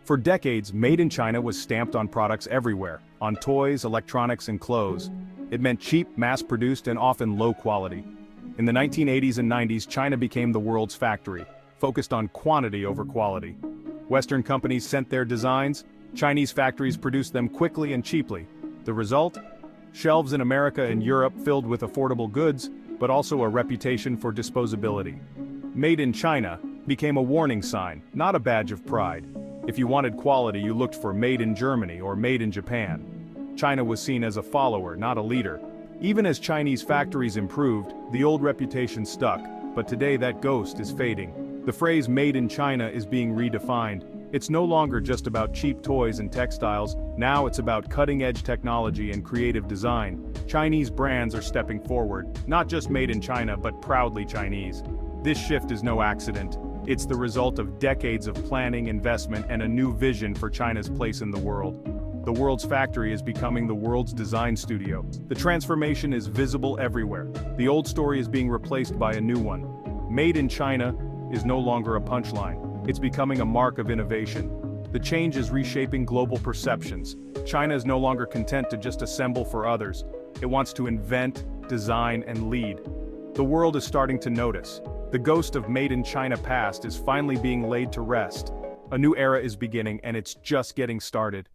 For decades, Made in China was stamped on products everywhere, on toys, electronics, and clothes. It meant cheap, mass-produced, and often low quality. In the 1980s and 90s, China became the world's factory, focused on quantity over quality. Western companies sent their designs, Chinese factories produced them quickly and cheaply. The result? Shelves in America and Europe filled with affordable goods, but also a reputation for disposability. Made in China became a warning sign, not a badge of pride. If you wanted quality, you looked for Made in Germany or Made in Japan. China was seen as a follower, not a leader. Even as Chinese factories improved, the old reputation stuck, but today that ghost is fading. The phrase Made in China is being redefined. It's no longer just about cheap toys and textiles, now it's about cutting-edge technology and creative design. Chinese brands are stepping forward, not just made in China but proudly Chinese. This shift is no accident. It's the result of decades of planning, investment, and a new vision for China's place in the world. The world's factory is becoming the world's design studio. The transformation is visible everywhere. The old story is being replaced by a new one. Made in China is no longer a punchline. It's becoming a mark of innovation. The change is reshaping global perceptions. China is no longer content to just assemble for others. It wants to invent, design, and lead. The world is starting to notice. The ghost of Made in China past is finally being laid to rest. A new era is beginning, and it's just getting started.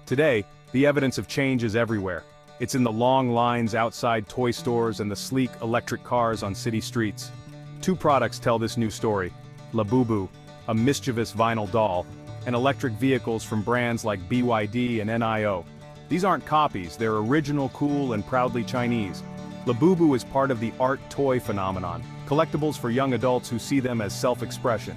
Today, the evidence of change is everywhere. It's in the long lines outside toy stores and the sleek electric cars on city streets. Two products tell this new story: Labubu, a mischievous vinyl doll, and electric vehicles from brands like BYD and NIO. These aren't copies, they're original, cool, and proudly Chinese. Labubu is part of the art toy phenomenon, collectibles for young adults who see them as self-expression.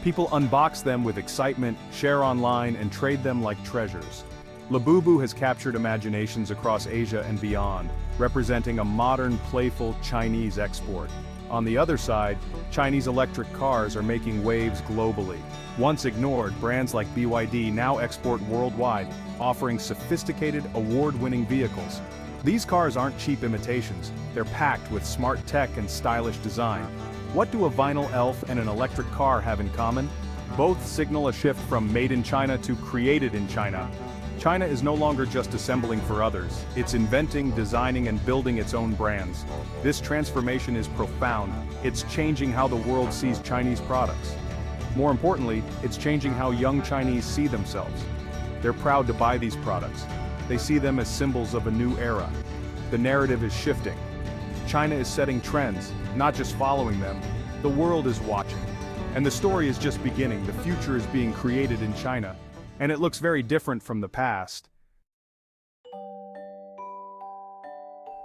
People unbox them with excitement, share online, and trade them like treasures. Labubu has captured imaginations across Asia and beyond, representing a modern, playful Chinese export. On the other side, Chinese electric cars are making waves globally. Once ignored, brands like BYD now export worldwide, offering sophisticated, award-winning vehicles. These cars aren't cheap imitations, they're packed with smart tech and stylish design. What do a vinyl elf and an electric car have in common? Both signal a shift from Made in China to Created in China. China is no longer just assembling for others, it's inventing, designing, and building its own brands. This transformation is profound. It's changing how the world sees Chinese products. More importantly, it's changing how young Chinese see themselves. They're proud to buy these products. They see them as symbols of a new era. The narrative is shifting. China is setting trends, not just following them. The world is watching. And the story is just beginning. The future is being created in China. And it looks very different from the past.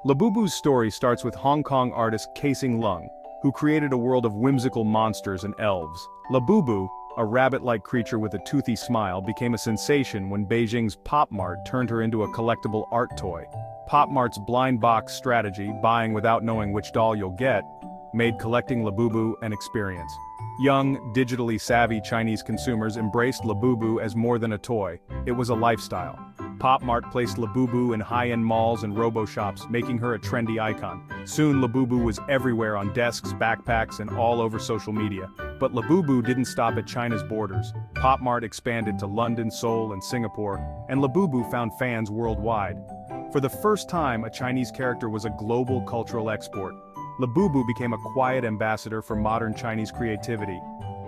Labubu's story starts with Hong Kong artist Casing Lung, who created a world of whimsical monsters and elves. Labubu, a rabbit-like creature with a toothy smile, became a sensation when Beijing's Pop Mart turned her into a collectible art toy. Pop Mart's blind box strategy, buying without knowing which doll you'll get, made collecting Labubu an experience. Young, digitally savvy Chinese consumers embraced Labubu as more than a toy. It was a lifestyle. Pop Mart placed Labubu in high-end malls and robo-shops, making her a trendy icon. Soon Labubu was everywhere on desks, backpacks, and all over social media. But Labubu didn't stop at China's borders. Pop Mart expanded to London, Seoul, and Singapore, and Labubu found fans worldwide. For the first time, a Chinese character was a global cultural export. Labubu became a quiet ambassador for modern Chinese creativity.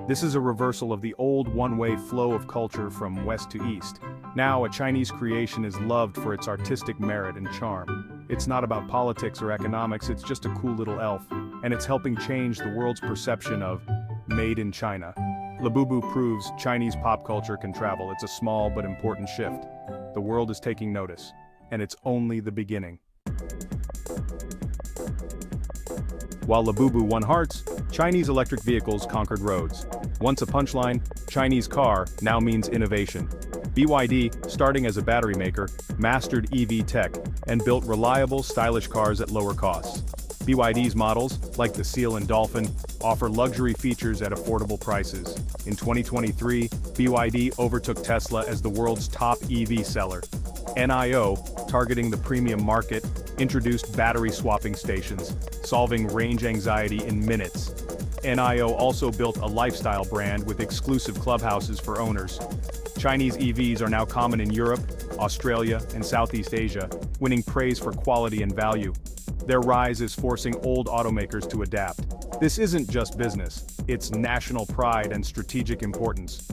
This is a reversal of the old one-way flow of culture from west to east. Now, a Chinese creation is loved for its artistic merit and charm. It's not about politics or economics, it's just a cool little elf. And it's helping change the world's perception of Made in China. Labubu proves Chinese pop culture can travel. It's a small but important shift. The world is taking notice. And it's only the beginning. While Labubu won hearts, Chinese electric vehicles conquered roads. Once a punchline, Chinese car now means innovation. BYD, starting as a battery maker, mastered EV tech and built reliable, stylish cars at lower costs. BYD's models, like the Seal and Dolphin, offer luxury features at affordable prices. In 2023, BYD overtook Tesla as the world's top EV seller. NIO, targeting the premium market, introduced battery swapping stations, solving range anxiety in minutes. NIO also built a lifestyle brand with exclusive clubhouses for owners. Chinese EVs are now common in Europe, Australia, and Southeast Asia, winning praise for quality and value. Their rise is forcing old automakers to adapt. This isn't just business, it's national pride and strategic importance.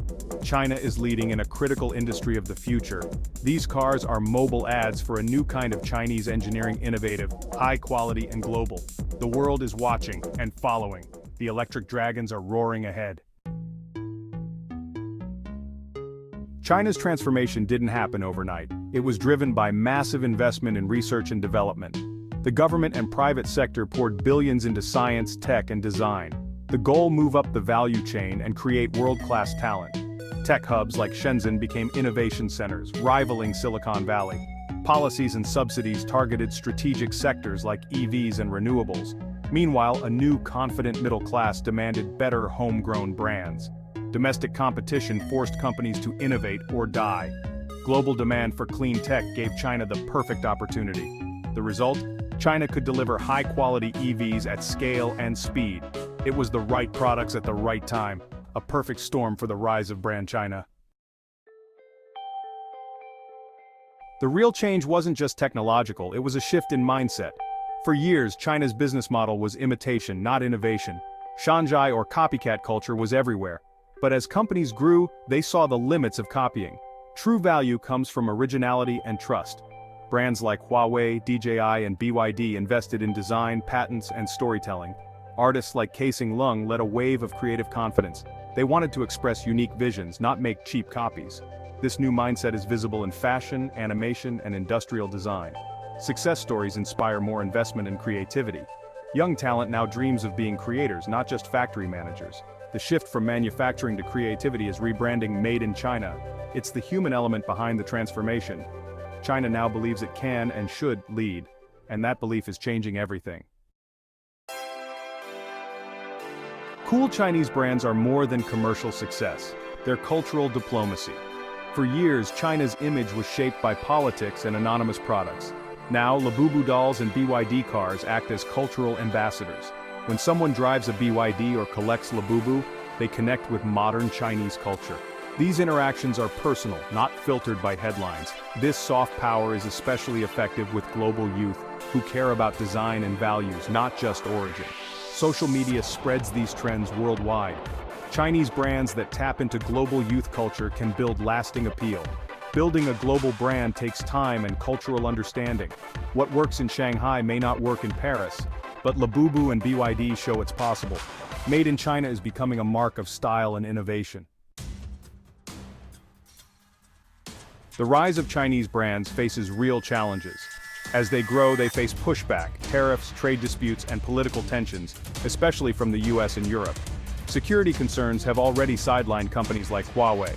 China is leading in a critical industry of the future. These cars are mobile ads for a new kind of Chinese engineering, innovative, high quality, and global. The world is watching and following. The electric dragons are roaring ahead. China's transformation didn't happen overnight. It was driven by massive investment in research and development. The government and private sector poured billions into science, tech, and design. The goal: move up the value chain and create world-class talent. Tech hubs like Shenzhen became innovation centers, rivaling Silicon Valley. Policies and subsidies targeted strategic sectors like EVs and renewables. Meanwhile, a new, confident middle class demanded better homegrown brands. Domestic competition forced companies to innovate or die. Global demand for clean tech gave China the perfect opportunity. The result? China could deliver high-quality EVs at scale and speed. It was the right products at the right time, a perfect storm for the rise of brand China. The real change wasn't just technological, it was a shift in mindset. For years, China's business model was imitation, not innovation. Shanzhai or copycat culture was everywhere. But as companies grew, they saw the limits of copying. True value comes from originality and trust. Brands like Huawei, DJI, and BYD invested in design, patents, and storytelling. Artists like Casing Lung led a wave of creative confidence. They wanted to express unique visions, not make cheap copies. This new mindset is visible in fashion, animation, and industrial design. Success stories inspire more investment and creativity. Young talent now dreams of being creators, not just factory managers. The shift from manufacturing to creativity is rebranding Made in China. It's the human element behind the transformation. China now believes it can and should lead, and that belief is changing everything. Cool Chinese brands are more than commercial success. They're cultural diplomacy. For years, China's image was shaped by politics and anonymous products. Now, Labubu dolls and BYD cars act as cultural ambassadors. When someone drives a BYD or collects Labubu, they connect with modern Chinese culture. These interactions are personal, not filtered by headlines. This soft power is especially effective with global youth, who care about design and values, not just origin. Social media spreads these trends worldwide. Chinese brands that tap into global youth culture can build lasting appeal. Building a global brand takes time and cultural understanding. What works in Shanghai may not work in Paris, but Labubu and BYD show it's possible. Made in China is becoming a mark of style and innovation. The rise of Chinese brands faces real challenges. As they grow, they face pushback, tariffs, trade disputes, and political tensions, especially from the US and Europe. Security concerns have already sidelined companies like Huawei.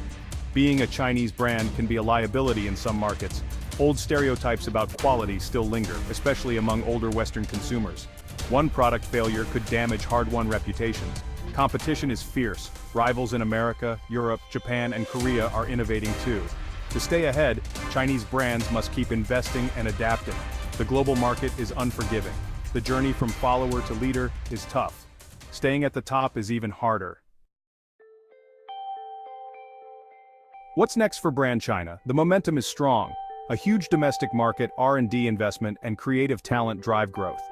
Being a Chinese brand can be a liability in some markets. Old stereotypes about quality still linger, especially among older Western consumers. One product failure could damage hard-won reputations. Competition is fierce. Rivals in America, Europe, Japan, and Korea are innovating too. To stay ahead, Chinese brands must keep investing and adapting. The global market is unforgiving. The journey from follower to leader is tough. Staying at the top is even harder. What's next for brand China? The momentum is strong. A huge domestic market, R&D investment, and creative talent drive growth.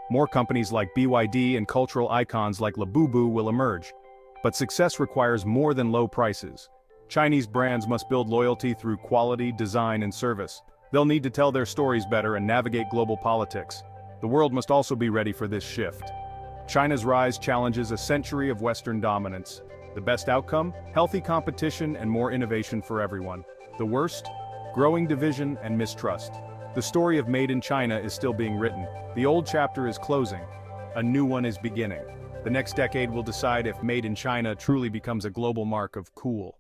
More companies like BYD and cultural icons like Labubu will emerge. But success requires more than low prices. Chinese brands must build loyalty through quality, design, and service. They'll need to tell their stories better and navigate global politics. The world must also be ready for this shift. China's rise challenges a century of Western dominance. The best outcome? Healthy competition and more innovation for everyone. The worst? Growing division and mistrust. The story of Made in China is still being written. The old chapter is closing. A new one is beginning. The next decade will decide if Made in China truly becomes a global mark of cool.